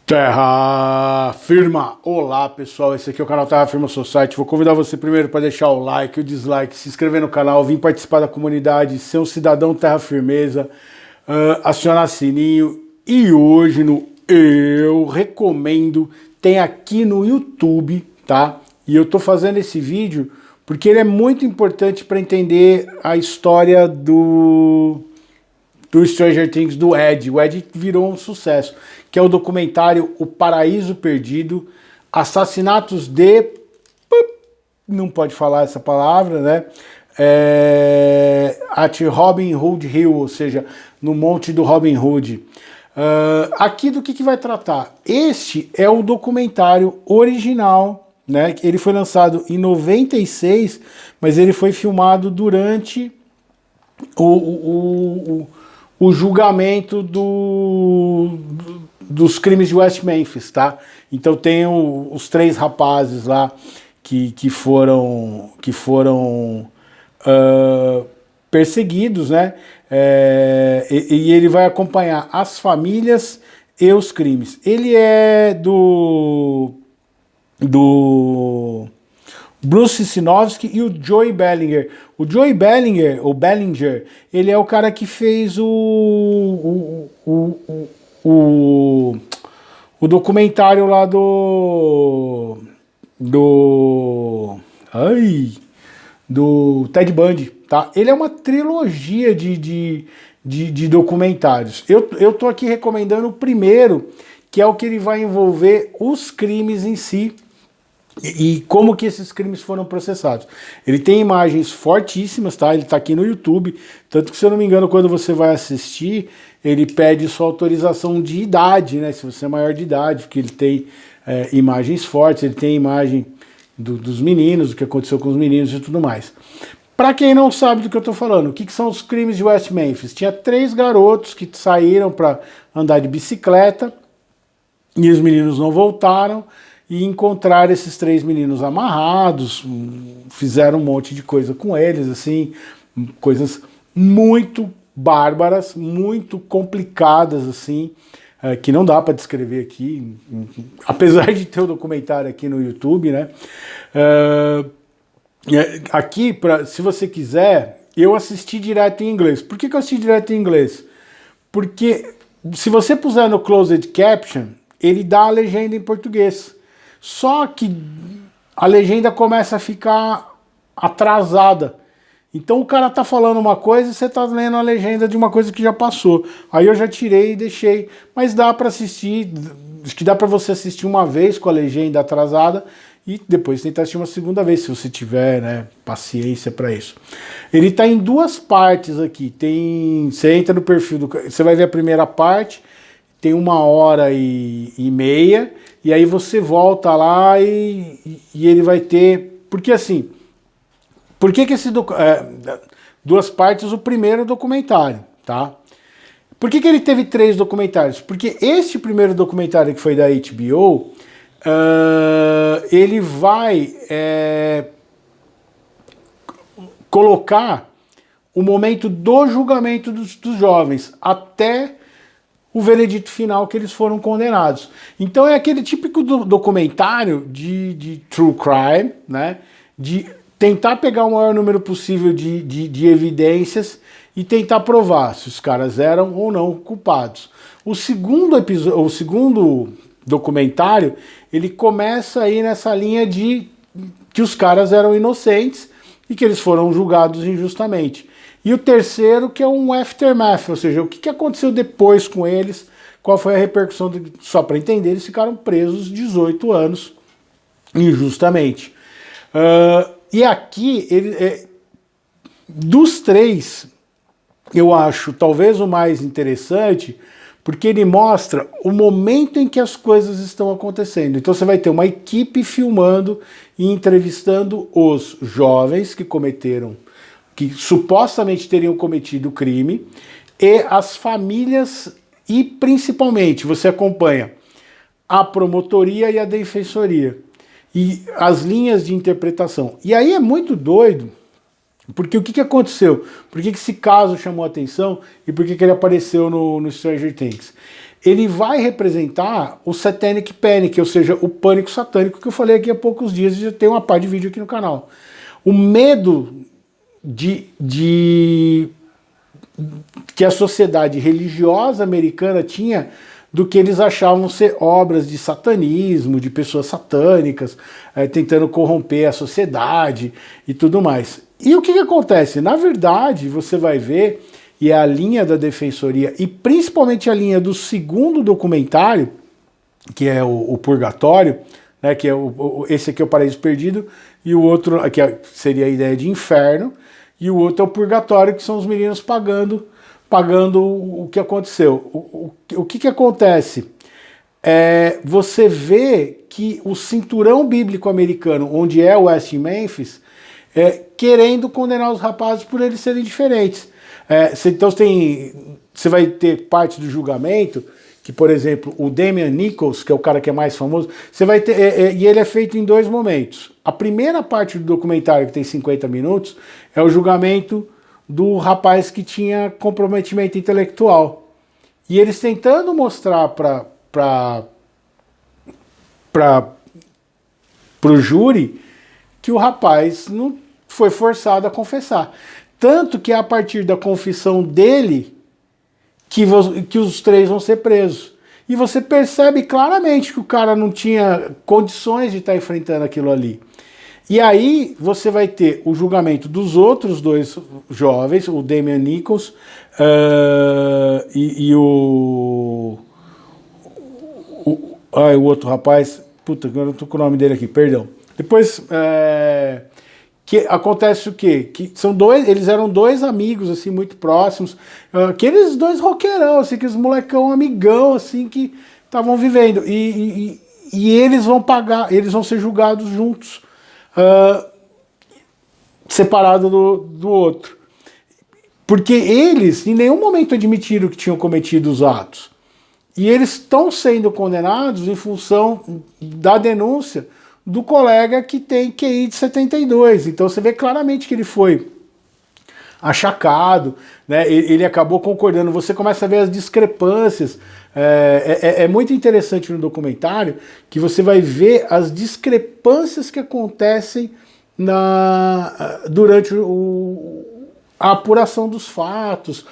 Terra Firma! Olá pessoal, esse aqui é o canal Terra Firma Society. Vou convidar você primeiro para deixar o like, o dislike, se inscrever no canal, vir participar da comunidade, ser um cidadão Terra Firmeza, acionar sininho. E hoje no Eu Recomendo tem aqui no YouTube, tá? E eu tô fazendo esse vídeo porque ele é muito importante para entender a história do Stranger Things, do Ed. O Ed virou um sucesso, que é o documentário O Paraíso Perdido, Assassinatos de... não pode falar essa palavra, né? At Robin Hood Hill, ou seja, no Monte do Robin Hood. Aqui do que vai tratar? Este é o documentário original, né? Ele foi lançado em 96, mas ele foi filmado durante o julgamento dos crimes de West Memphis, tá? Então tem os três rapazes lá que foram perseguidos, né? E ele vai acompanhar as famílias e os crimes. Ele é do Bruce Sinofsky e o Joey Bellinger. O Joey Bellinger, ou Bellinger, ele é o cara que fez o documentário lá do Ted Bundy, tá? Ele é uma trilogia de documentários. Eu tô aqui recomendando o primeiro, que é o que ele vai envolver os crimes em si, e como que esses crimes foram processados. Ele tem imagens fortíssimas, tá? Ele tá aqui no YouTube, tanto que, se eu não me engano, quando você vai assistir, ele pede sua autorização de idade, né? Se você é maior de idade, porque ele tem imagens fortes, ele tem imagem dos meninos, do que aconteceu com os meninos e tudo mais. Para quem não sabe do que eu tô falando, o que são os crimes de West Memphis? Tinha 3 garotos que saíram para andar de bicicleta e os meninos não voltaram, e encontraram esses 3 meninos amarrados, fizeram um monte de coisa com eles, assim, coisas muito bárbaras, muito complicadas, assim, que não dá para descrever aqui, apesar de ter o documentário aqui no YouTube, né? Aqui, se você quiser, eu assisti direto em inglês. Por que eu assisti direto em inglês? Porque se você puser no Closed Caption, ele dá a legenda em português. Só que a legenda começa a ficar atrasada. Então o cara tá falando uma coisa e você tá lendo a legenda de uma coisa que já passou. Aí eu já tirei e deixei. Mas dá para assistir, acho que dá para você assistir uma vez com a legenda atrasada e depois tentar assistir uma segunda vez, se você tiver, né, paciência para isso. Ele tá em 2 partes aqui. Você entra no perfil você vai ver a primeira parte, tem 1h30, e aí você volta lá e ele vai ter... Porque assim, por que esse 2 partes, o primeiro documentário, tá? Por que ele teve 3 documentários? Porque este primeiro documentário, que foi da HBO, ele vai colocar o momento do julgamento dos jovens até o veredito final, que eles foram condenados. Então é aquele típico documentário de true crime, né? De tentar pegar o maior número possível de evidências e tentar provar se os caras eram ou não culpados. O segundo documentário, ele começa aí nessa linha de que os caras eram inocentes e que eles foram julgados injustamente. E o terceiro, que é um aftermath, ou seja, o que aconteceu depois com eles, qual foi a repercussão, só para entender, eles ficaram presos 18 anos injustamente. E aqui, dos 3, eu acho talvez o mais interessante, porque ele mostra o momento em que as coisas estão acontecendo. Então você vai ter uma equipe filmando e entrevistando os jovens que supostamente teriam cometido o crime, e as famílias, e principalmente você acompanha a promotoria e a defensoria, e as linhas de interpretação. E aí é muito doido, porque o que aconteceu? Por que esse caso chamou a atenção e por que ele apareceu no Stranger Things? ele vai representar o Satanic Panic, ou seja, o pânico satânico que eu falei aqui há poucos dias e já tem uma par de vídeo aqui no canal. O medo que a sociedade religiosa americana tinha do que eles achavam ser obras de satanismo, de pessoas satânicas, tentando corromper a sociedade e tudo mais. E o que acontece? Na verdade, você vai ver, e é a linha da Defensoria, e principalmente a linha do segundo documentário, que é o Purgatório, né, que é esse aqui é o Paraíso Perdido, e o outro, que seria a ideia de inferno, e o outro é o Purgatório, que são os meninos pagando o que aconteceu. O que acontece? Você vê que o cinturão bíblico americano, onde é o West Memphis, querendo condenar os rapazes por eles serem diferentes. Então você vai ter parte do julgamento, que, por exemplo, o Damian Nichols, que é o cara que é mais famoso, você vai ter, e ele é feito em dois momentos. A primeira parte do documentário, que tem 50 minutos, é o julgamento do rapaz que tinha comprometimento intelectual. E eles tentando mostrar para o júri que o rapaz não foi forçado a confessar. Tanto que é a partir da confissão dele que os três vão ser presos. E você percebe claramente que o cara não tinha condições de estar enfrentando aquilo ali. E aí você vai ter o julgamento dos outros dois jovens, o Damian Nichols e o outro rapaz, puta, eu não tô com o nome dele aqui, perdão. Depois, que acontece o quê? Que eles eram dois amigos, assim, muito próximos, aqueles dois roqueirão, assim, aqueles molecão amigão, assim, que estavam vivendo. E eles vão ser julgados juntos. Separado do outro. Porque eles em nenhum momento admitiram que tinham cometido os atos. E eles estão sendo condenados em função da denúncia do colega que tem QI de 72. Então você vê claramente que ele foi achacado, né? Ele acabou concordando. Você começa a ver as discrepâncias. É muito interessante no documentário que você vai ver as discrepâncias que acontecem durante a apuração dos fatos,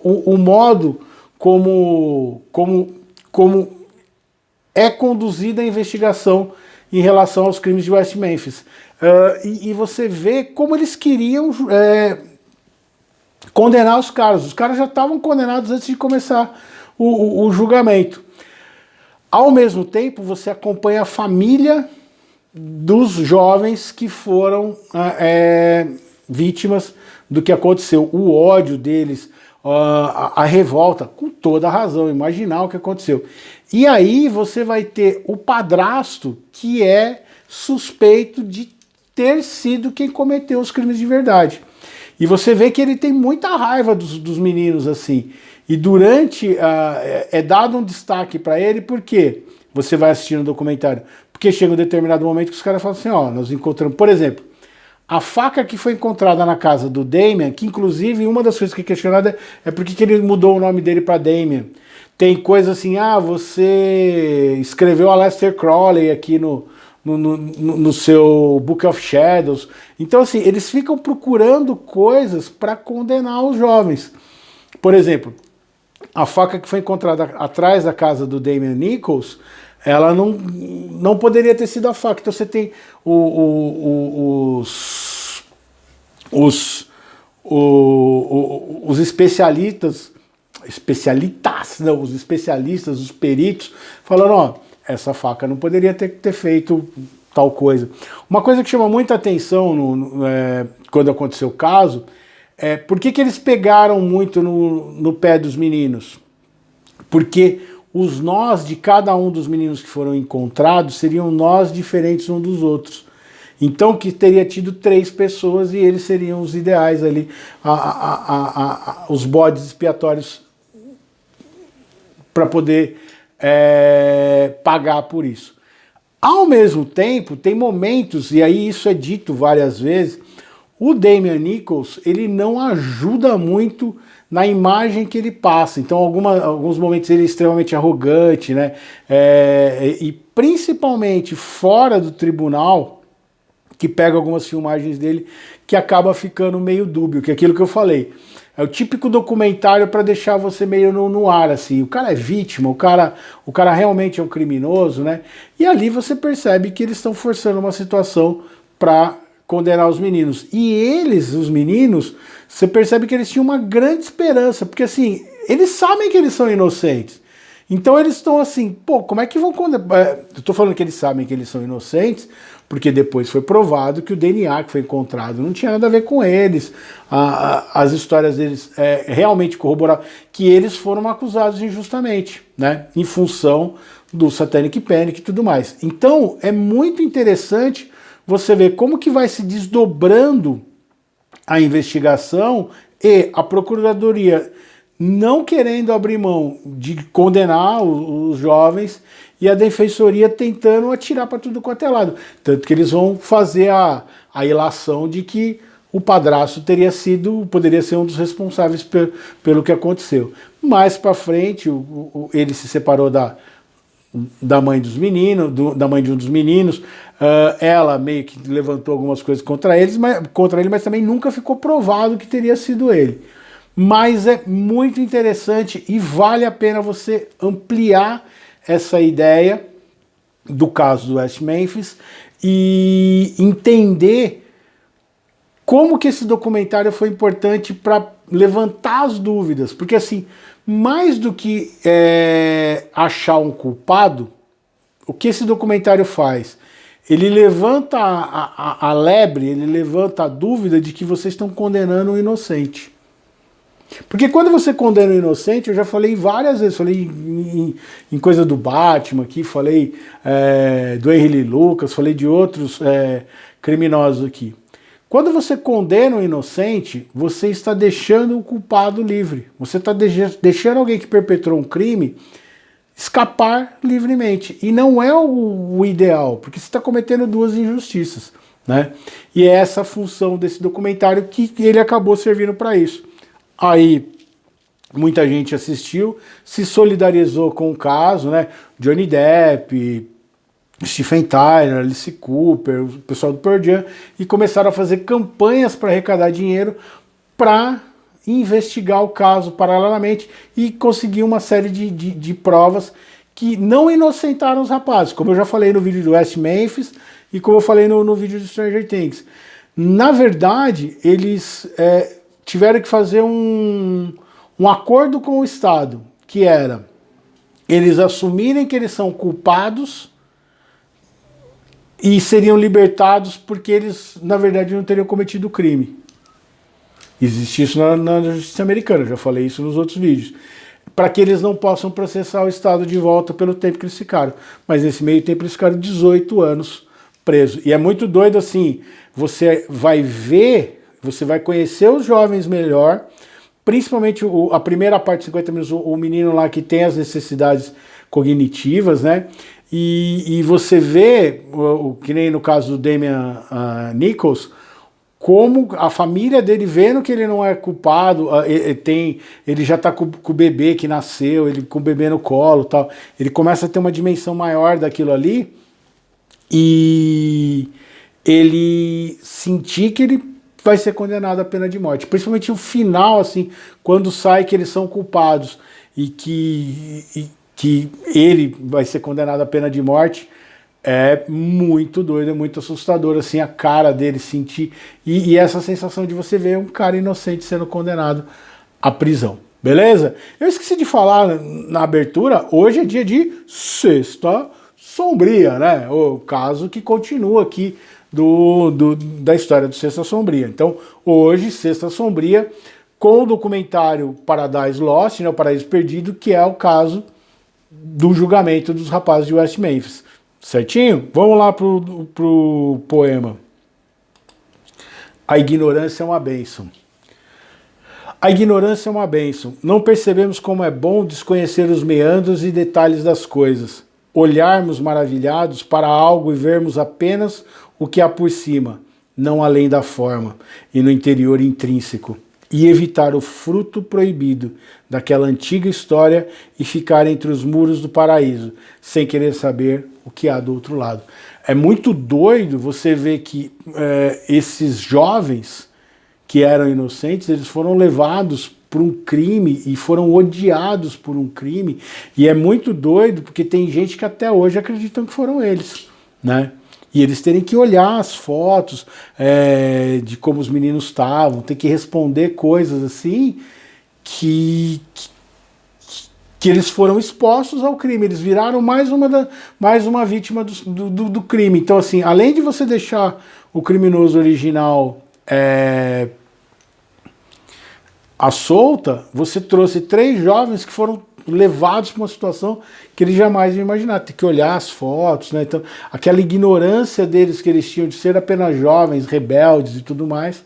o modo como é conduzida a investigação em relação aos crimes de West Memphis. E você vê como eles queriam condenar os caras. Os caras já estavam condenados antes de começar o julgamento. Ao mesmo tempo, você acompanha a família dos jovens que foram vítimas do que aconteceu. O ódio deles, a revolta, com toda a razão, imaginar o que aconteceu. E aí você vai ter o padrasto que é suspeito de ter sido quem cometeu os crimes de verdade. E você vê que ele tem muita raiva dos meninos assim. E durante é dado um destaque para ele, porque você vai assistindo o documentário, porque chega um determinado momento que os caras falam assim, ó, nós encontramos, por exemplo, a faca que foi encontrada na casa do Damian, que inclusive uma das coisas que é questionada é por que ele mudou o nome dele para Damian. Tem coisa assim, você escreveu Aleister Crowley aqui no seu Book of Shadows. Então assim, eles ficam procurando coisas para condenar os jovens. Por exemplo, a faca que foi encontrada atrás da casa do Damian Nichols, ela não poderia ter sido a faca. Então você tem os especialistas, os especialistas, os peritos, falando, ó, essa faca não poderia ter feito tal coisa. Uma coisa que chama muita atenção quando aconteceu o caso por que eles pegaram muito no pé dos meninos? Porque os nós de cada um dos meninos que foram encontrados seriam nós diferentes uns dos outros. Então que teria tido 3 pessoas e eles seriam os ideais ali, os bodes expiatórios para poder pagar por isso. Ao mesmo tempo, tem momentos, e aí isso é dito várias vezes, o Damian Nichols, ele não ajuda muito na imagem que ele passa. Então, alguns momentos ele é extremamente arrogante, né? E principalmente fora do tribunal, que pega algumas filmagens dele que acaba ficando meio dúbio, que é aquilo que eu falei. É o típico documentário para deixar você meio no ar, assim. O cara é vítima, o cara realmente é um criminoso, né? E ali você percebe que eles estão forçando uma situação para condenar os meninos. E eles, os meninos, você percebe que eles tinham uma grande esperança, porque assim, eles sabem que eles são inocentes. Então eles estão assim, pô, como é que vão condenar? Eu tô falando que eles sabem que eles são inocentes, porque depois foi provado que o DNA que foi encontrado não tinha nada a ver com eles. As histórias deles realmente corroboraram que eles foram acusados injustamente, né? Em função do Satanic Panic e tudo mais. Então é muito interessante você ver como que vai se desdobrando a investigação e a Procuradoria não querendo abrir mão de condenar os jovens e a Defensoria tentando atirar para tudo quanto é lado. Tanto que eles vão fazer a ilação de que o padrasto poderia ser um dos responsáveis pelo que aconteceu. Mais para frente, ele se separou da mãe dos meninos, da mãe de um dos meninos. Ela meio que levantou algumas coisas contra ele, mas também nunca ficou provado que teria sido ele. Mas é muito interessante e vale a pena você ampliar essa ideia do caso do West Memphis e entender como que esse documentário foi importante para levantar as dúvidas. Porque assim, mais do que achar um culpado, o que esse documentário faz? Ele levanta a lebre, ele levanta a dúvida de que vocês estão condenando um inocente. Porque quando você condena o inocente, eu já falei várias vezes, falei em coisa do Batman aqui, falei do Henry Lee Lucas, falei de outros criminosos aqui. Quando você condena o inocente, você está deixando o culpado livre. Você está deixando alguém que perpetrou um crime escapar livremente. E não é o ideal, porque você está cometendo duas injustiças, né? E é essa a função desse documentário que ele acabou servindo para isso. Aí muita gente assistiu, se solidarizou com o caso, né? Johnny Depp, Stephen Tyler, Alice Cooper, o pessoal do Pearl Jam, e começaram a fazer campanhas para arrecadar dinheiro para investigar o caso paralelamente e conseguir uma série de provas que não inocentaram os rapazes, como eu já falei no vídeo do West Memphis e como eu falei no vídeo do Stranger Things. Na verdade, eles tiveram que fazer um acordo com o Estado, que era eles assumirem que eles são culpados e seriam libertados porque eles, na verdade, não teriam cometido o crime. Existe isso na justiça americana, eu já falei isso nos outros vídeos. Para que eles não possam processar o Estado de volta pelo tempo que eles ficaram. Mas nesse meio tempo eles ficaram 18 anos presos. E é muito doido assim, você vai ver, você vai conhecer os jovens melhor, principalmente a primeira parte, 50 minutos, o menino lá que tem as necessidades cognitivas, né? E você vê, que nem no caso do Damian Nichols, como a família dele, vendo que ele não é culpado, ele já está com o bebê que nasceu, ele com o bebê no colo, tal, ele começa a ter uma dimensão maior daquilo ali, e ele sentir que ele vai ser condenado à pena de morte. Principalmente o final, assim, quando sai que eles são culpados e que ele vai ser condenado à pena de morte, é muito doido, é muito assustador, assim, a cara dele sentir, e essa sensação de você ver um cara inocente sendo condenado à prisão. Beleza? Eu esqueci de falar na abertura, hoje é dia de Sexta Sombria, né? O caso que continua aqui da história do Sexta Sombria. Então, hoje, Sexta Sombria, com o documentário Paradise Lost, né, o Paraíso Perdido, que é o caso do julgamento dos rapazes de West Memphis. Certinho? Vamos lá pro poema. A ignorância é uma bênção. A ignorância é uma bênção. Não percebemos como é bom desconhecer os meandros e detalhes das coisas. Olharmos maravilhados para algo e vermos apenas o que há por cima. não além da forma, e no interior intrínseco, e evitar o fruto proibido daquela antiga história e ficar entre os muros do paraíso, sem querer saber o que há do outro lado. É muito doido você ver que esses jovens que eram inocentes, eles foram levados por um crime e foram odiados por um crime, e é muito doido porque tem gente que até hoje acreditam que foram eles, né? E eles terem que olhar as fotos de como os meninos estavam, ter que responder coisas assim que eles foram expostos ao crime, eles viraram mais uma vítima do crime. Então, assim, além de você deixar o criminoso original à solta, você trouxe 3 jovens que foram levados para uma situação que eles jamais iam imaginar, ter que olhar as fotos, né? Então, aquela ignorância deles que eles tinham de ser apenas jovens, rebeldes e tudo mais,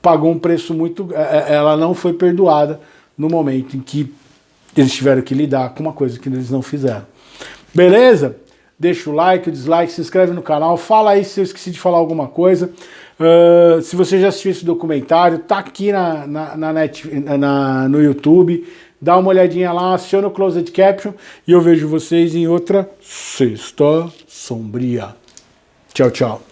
pagou um preço muito... Ela não foi perdoada no momento em que eles tiveram que lidar com uma coisa que eles não fizeram. Beleza? Deixa o like, o dislike, se inscreve no canal, fala aí se eu esqueci de falar alguma coisa. Se você já assistiu esse documentário, tá aqui no YouTube, dá uma olhadinha lá, aciona o Closed Caption e eu vejo vocês em outra Sexta Sombria. Tchau, tchau.